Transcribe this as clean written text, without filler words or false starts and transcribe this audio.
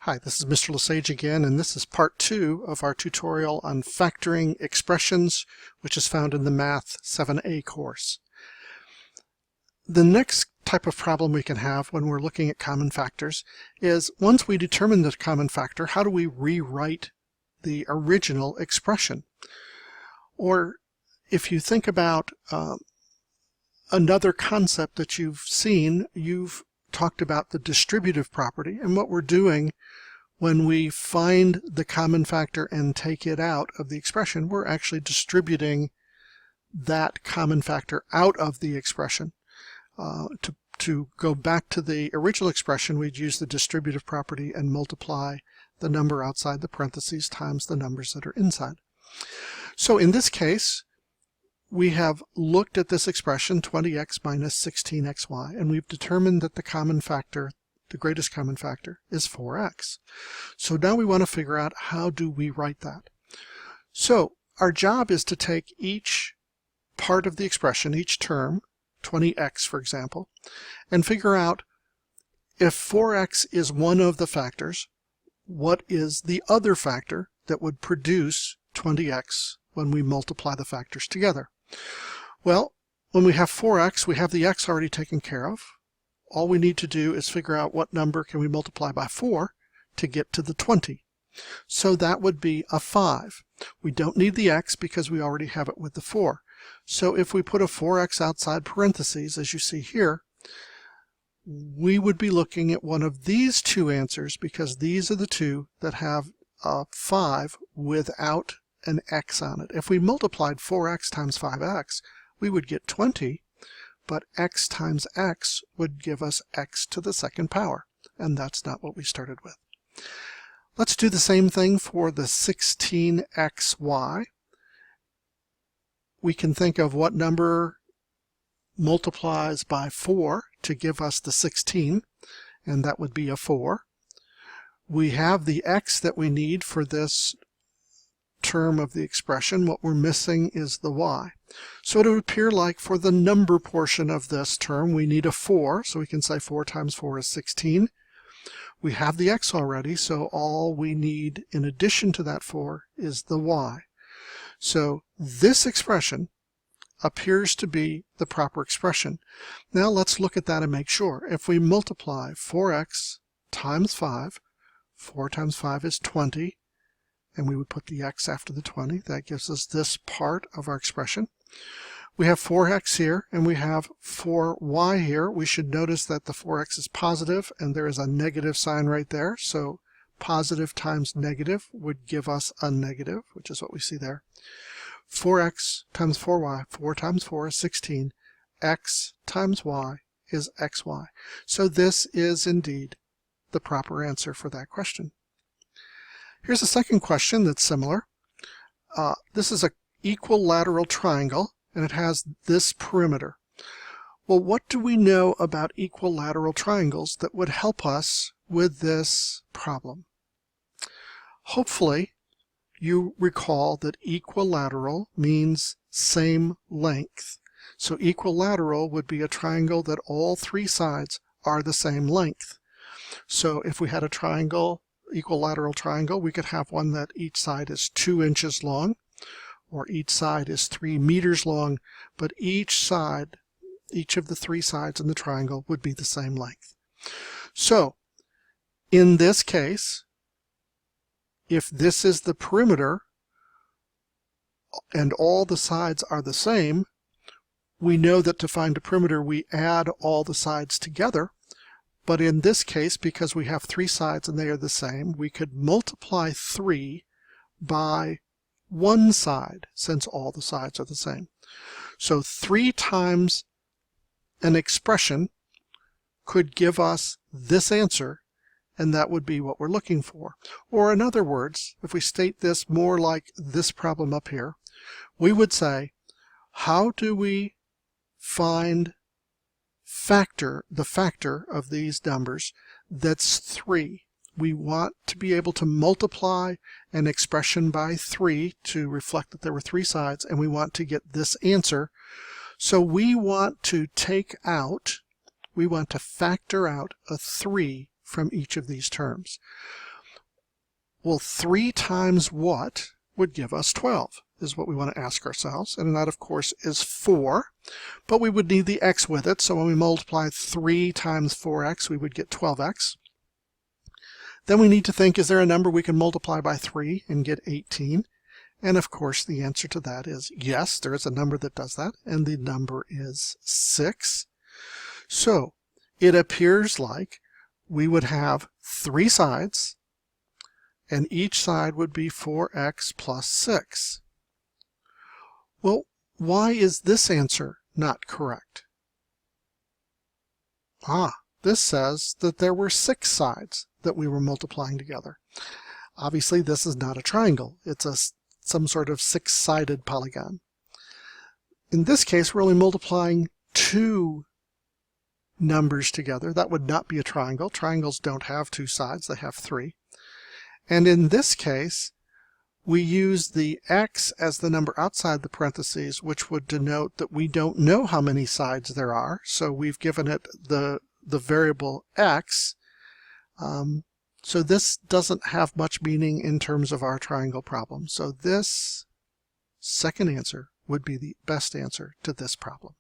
Hi, this is Mr. Lesage again, and this is part 2 of our tutorial on factoring expressions, which is found in the Math 7a course. The next type of problem we can have when we're looking at common factors is, once we determine the common factor, how do we rewrite the original expression? Or if you think about another concept that you've seen, you've talked about the distributive property, and what we're doing when we find the common factor and take it out of the expression, we're actually distributing that common factor out of the expression. To go back to the original expression, we'd use the distributive property and multiply the number outside the parentheses times the numbers that are inside. So in this case, we have looked at this expression, 20x minus 16xy, and we've determined that the common factor, the greatest common factor, is 4x. So now we want to figure out, how do we write that? So our job is to take each part of the expression, each term, 20x for example, and figure out if 4x is one of the factors, what is the other factor that would produce 20x when we multiply the factors together? Well, when we have 4x, we have the x already taken care of. All we need to do is figure out what number can we multiply by 4 to get to the 20. So that would be a 5. We don't need the x because we already have it with the 4. So if we put a 4x outside parentheses, as you see here, we would be looking at one of these two answers, because these are the two that have a 5 without an x on it. If we multiplied 4x times 5x, we would get 20. But x times x would give us x to the second power, and that's not what we started with. Let's do the same thing for the 16xy. We can think of what number multiplies by 4 to give us the 16, and that would be a 4. We have the x that we need for this term of the expression. What we're missing is the y. So it would appear like for the number portion of this term, we need a 4, so we can say 4 times 4 is 16. We have the x already, so all we need in addition to that 4 is the y. So this expression appears to be the proper expression. Now let's look at that and make sure. If we multiply 4x times 5, 4 times 5 is 20, and we would put the x after the 20. That gives us this part of our expression. We have 4x here, and we have 4y here. We should notice that the 4x is positive, and there is a negative sign right there. So positive times negative would give us a negative, which is what we see there. 4x times 4y, 4 times 4 is 16. X times y is xy. So this is indeed the proper answer for that question. Here's a second question that's similar. This is an equilateral triangle, and it has this perimeter. Well, what do we know about equilateral triangles that would help us with this problem? Hopefully, you recall that equilateral means same length. So equilateral would be a triangle that all three sides are the same length. So if we had a triangle, equilateral triangle, we could have one that each side is 2 inches long, or each side is 3 meters long, but each of the three sides in the triangle would be the same length. So in this case, if this is the perimeter and all the sides are the same, we know that to find a perimeter we add all the sides together. But in this case, because we have three sides and they are the same, we could multiply 3 by one side, since all the sides are the same. So 3 times an expression could give us this answer, and that would be what we're looking for. Or in other words, if we state this more like this problem up here, we would say, how do we find the factor of these numbers that's 3? We want to be able to multiply an expression by 3 to reflect that there were 3 sides, and we want to get this answer. So we want to factor out a 3 from each of these terms. Well, 3 times what would give us 12 is what we want to ask ourselves. And that, of course, is 4. But we would need the x with it. So when we multiply 3 times 4x, we would get 12x. Then we need to think, is there a number we can multiply by 3 and get 18? And of course, the answer to that is yes, there is a number that does that, and the number is 6. So it appears like we would have 3 sides, and each side would be 4x plus 6. Well, why is this answer not correct? This says that there were 6 sides that we were multiplying together. Obviously, this is not a triangle. It's some sort of 6-sided polygon. In this case, we're only multiplying 2 numbers together. That would not be a triangle. Triangles don't have 2 sides. They have 3. And in this case, we use the x as the number outside the parentheses, which would denote that we don't know how many sides there are. So we've given it the variable x. So this doesn't have much meaning in terms of our triangle problem. So this second answer would be the best answer to this problem.